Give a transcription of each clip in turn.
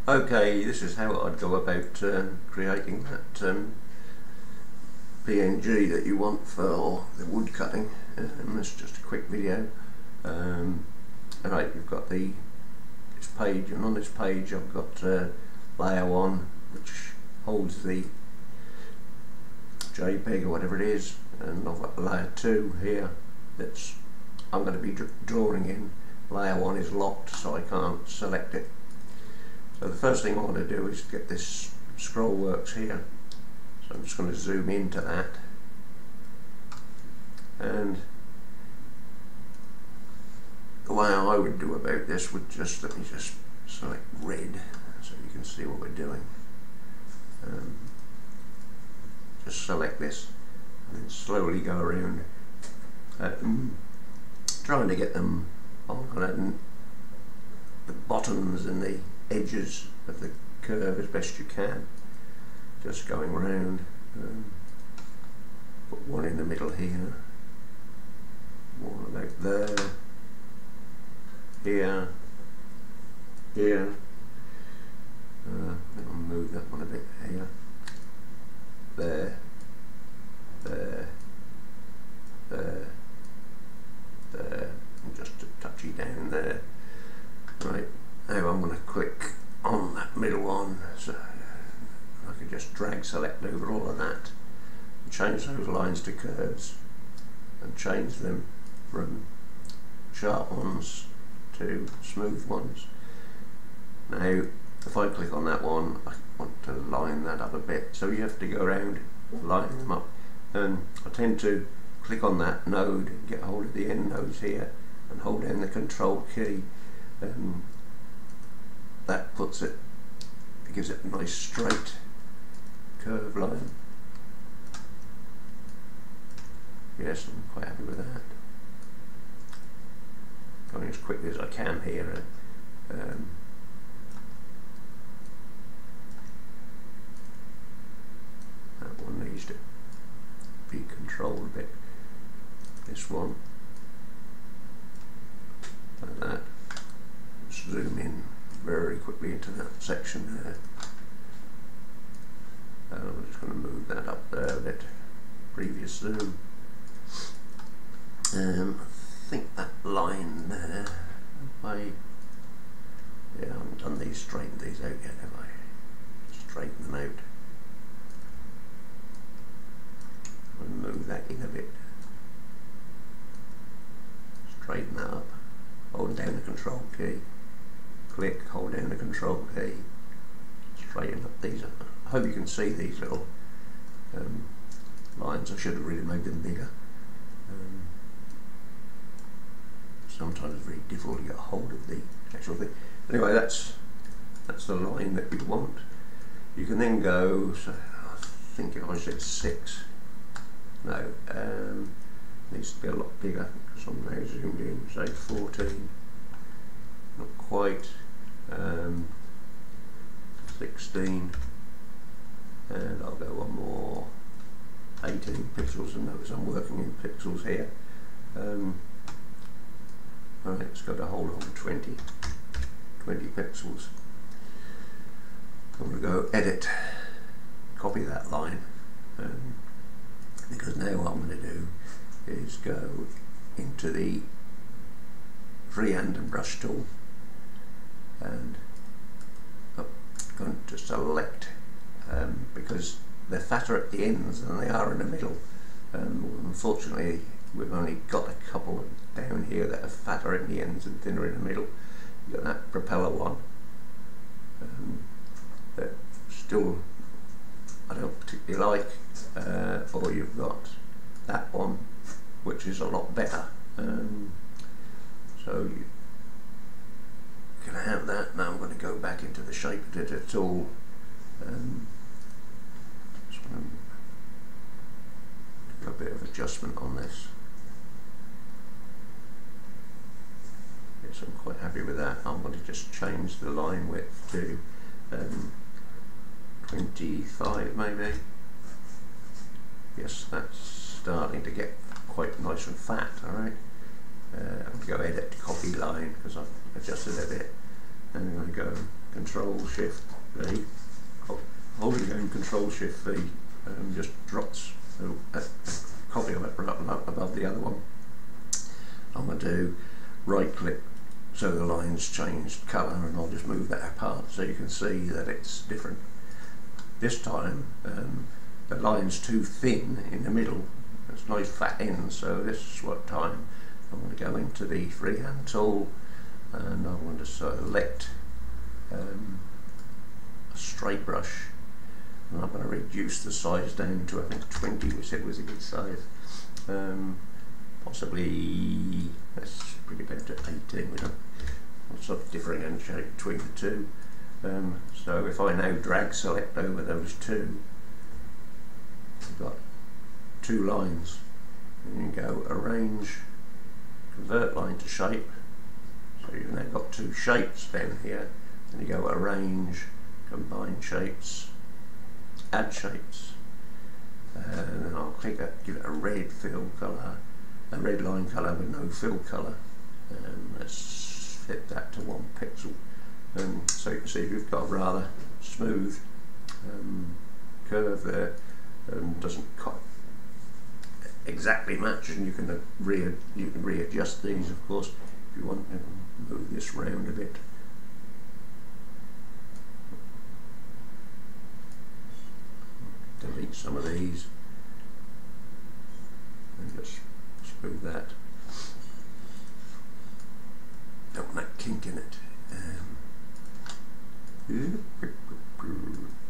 Okay, this is how I'd go about creating that PNG that you want for the wood cutting. This is just a quick video. Alright, you've got this page, and on this page I've got layer 1, which holds the JPEG or whatever it is, and I've got layer 2 here that's I'm going to be drawing in. Layer 1 is locked, so I can't select it. So the first thing I want to do is get this scroll works here. So I'm just going to zoom into that, and the way I would do about this would just, let me just select red so you can see what we're doing. Just select this and then slowly go around trying to get them on the bottoms and the edges of the curve as best you can, just going round. Put one in the middle here, one about there, here, here. I'll move that one a bit here, there, there, there, there, and just a touchy down there. Right, now I'm going to click on that middle one, so I can just drag select over all of that and change those lines to curves and change them from sharp ones to smooth ones. Now if I click on that one, I want to line that up a bit, so you have to go around lining them up, and I tend to click on that node, get hold of the end nodes here and hold down the control key, and that puts it, gives it a nice straight curve line. Yes, I'm quite happy with that. Going as quickly as I can here. That one needs to be controlled a bit. This one, like that. Zoom in very quickly into that section there. I'm just going to move that up there a bit. Previous zoom. I think that line there, I haven't done these, straightened these out yet, have I? Straighten them out. I'll move that in a bit. Straighten that up. Hold down the control key. Click, hold down the control key. Straighten up these. I hope you can see these little lines. I should have really made them bigger. Sometimes it's very difficult to get hold of the actual thing. Anyway, that's the line that you want. You can then go, so I think if I said 6, no, needs to be a lot bigger because I'm now zoomed in, say 14, not quite, 16, and I'll go one more, 18 pixels, and notice I'm working in pixels here. Alright, it's got a whole lot of 20 pixels. I'm going to go edit, copy that line, because now what I'm going to do is go into the freehand and brush tool, and I'm going to select, because they're fatter at the ends than they are in the middle. Unfortunately, we've only got a couple down here that are fatter in the ends and thinner in the middle. You've got that propeller one that still I don't particularly like, or you've got that one which is a lot better. So you can have that. Now I'm going to go back into the shape editor tool. Just want to do a bit of adjustment on this. Yes, I'm quite happy with that. I'm going to just change the line width to 25 maybe. Yes, that's starting to get quite nice and fat. Alright, I'm going to go edit copy line because I've adjusted a bit. and I'm going to go Control Shift V. Holding down Control Shift V just drops a copy of it right above the other one. I'm going to do right click so the lines changed colour, and I'll just move that apart so you can see that it's different. This time the line's too thin in the middle, it's nice fat ends, so this is what time I'm going to go into the freehand tool, and I'm going to select a straight brush, and I'm going to reduce the size down to, I think 20 we said was a good size. Possibly, let's bring it down to 18, we don't sort of differing end shape between the two. So if I now drag select over those two, I've got two lines, and you can go arrange, convert line to shape, so you've now got two shapes down here, and you go arrange, combine shapes, add shapes, and then I'll click it, give it a red fill colour, a red line colour with no fill colour, and let's fit that to 1 pixel. So you can see we've got a rather smooth curve there, doesn't quite exactly match, and you can readjust these, of course, if you want to move this round a bit. Delete some of these and just smooth that. Don't want that kink in it.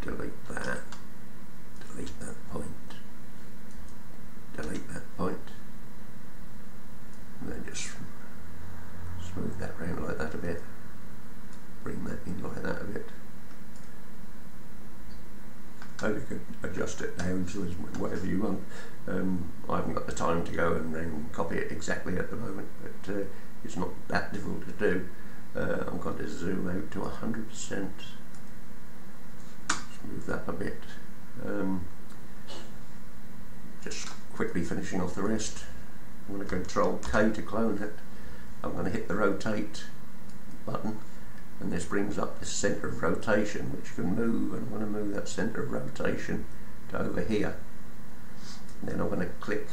Delete that. Delete that point. Delete that point. And then just smooth that round like that a bit. Bring that in like that a bit. You can adjust it down to whatever you want. I haven't got the time to go and copy it exactly at the moment, but it's not that difficult to do. I'm going to zoom out to 100%, smooth that a bit. Just quickly finishing off the rest. I'm going to Control K to clone it. I'm going to hit the rotate button, and this brings up the centre of rotation, which can move, and I'm going to move that centre of rotation to over here. And then I'm going to click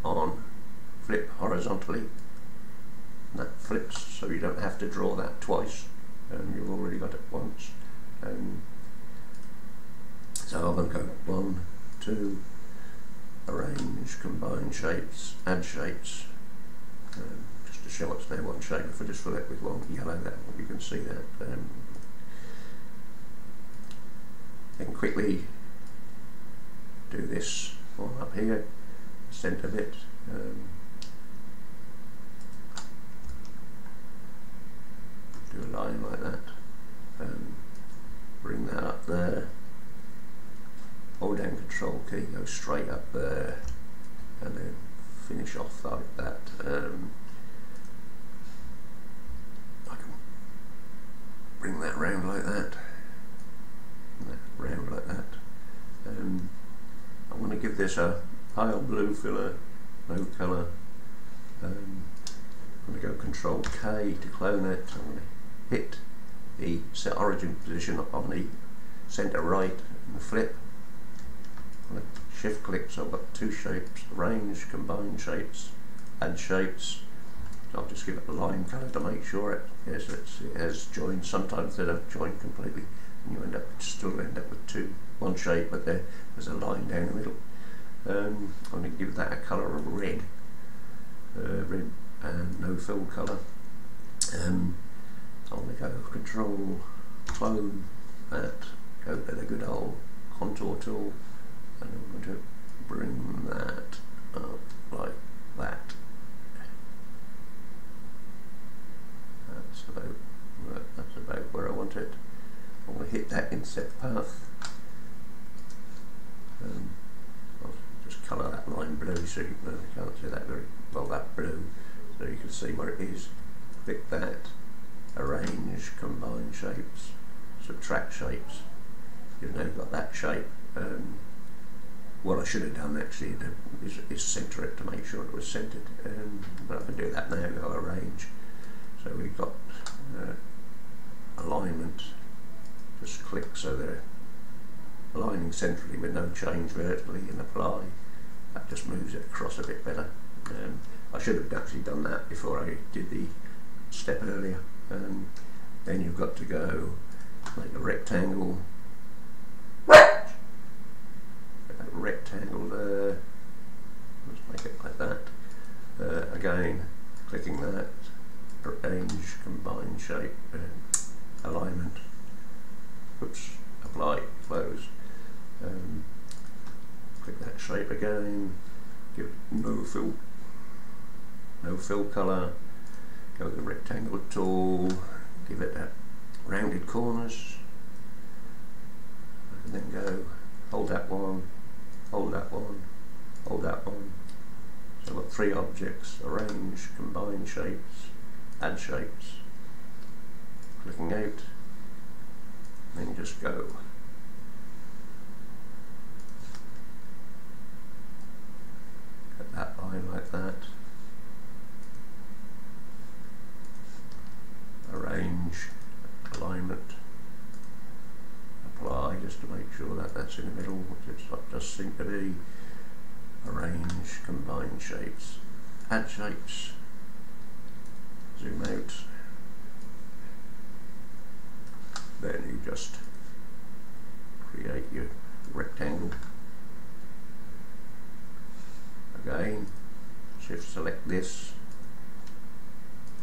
on flip horizontally, and that flips, so you don't have to draw that twice, you've already got it once. So I'm going to go 1, 2, arrange, combine shapes, add shapes, just to show it's now one shape. If I just fill it with one yellow, that you can see that. Then quickly do this one up here, centre bit. Do a line like that, bring that up there, hold down Control key, go straight up there, and then finish off like that. I can bring that round like that, round like that. I'm going to give this a pale blue filler, no colour. I'm going to go Control K to clone it. I'm going to hit the set origin position on the centre right and flip. I'm going to shift click, so I've got two shapes, arrange, combine shapes, add shapes. So I'll just give it a line colour to make sure it has joined. Sometimes they don't join completely, and you still end up with one shape, but there's a line down the middle. I'm going to give that a colour of red, red and no fill colour. I'm going to go Control, clone that, go to the good old contour tool, and I'm going to bring that up like that. That's about where I want it. I'm going to hit that inset path. I'll just colour that line blue so you can't see that very well, that blue, so you can see where it is. Click that, arrange, combine shapes, subtract shapes. You've now got that shape. What I should have done actually is centre it to make sure it was centred, but I can do that now. Go arrange. So we've got alignment, just click so they're aligning centrally with no change vertically, and apply. That just moves it across a bit better. I should have actually done that before I did the step earlier. Then you've got to go make a rectangle. Make a rectangle there. Let's make it like that. Again, clicking that, arrange, combine shape, alignment. Oops, apply, close. Click that shape again. Give it no fill colour. Go to the rectangle tool. Give it that rounded corners. And then go hold that one, hold that one, hold that one. So I've got 3 objects: arrange, combine shapes, add shapes. Clicking out, and then just go. Cut that line like that. Arrange, alignment, apply, just to make sure that that's in the middle, which it does seem to be. Arrange, combine shapes, add shapes, zoom out. Then you just create your rectangle. Again, shift select this,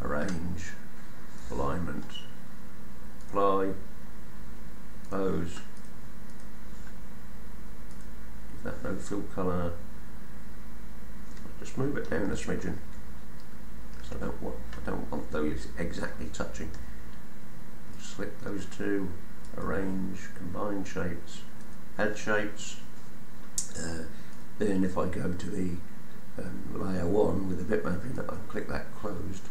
arrange, alignment, apply, close. Give that no fill colour. Just move it down a smidgen, because I don't want those exactly touching. Select those 2, arrange, combine shapes, add shapes. Then if I go to the layer 1 with the bitmap in it, I'll click that closed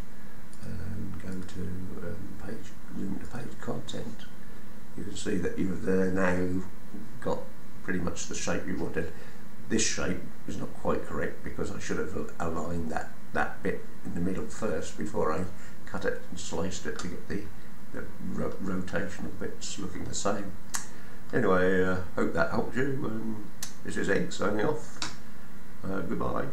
and go to page, zoom to page content. You can see that you've now got pretty much the shape you wanted. This shape is not quite correct because I should have aligned that bit in the middle first before I cut it and sliced it to get the rotational bits looking the same. Anyway, hope that helped you. This is Egg signing off. Goodbye.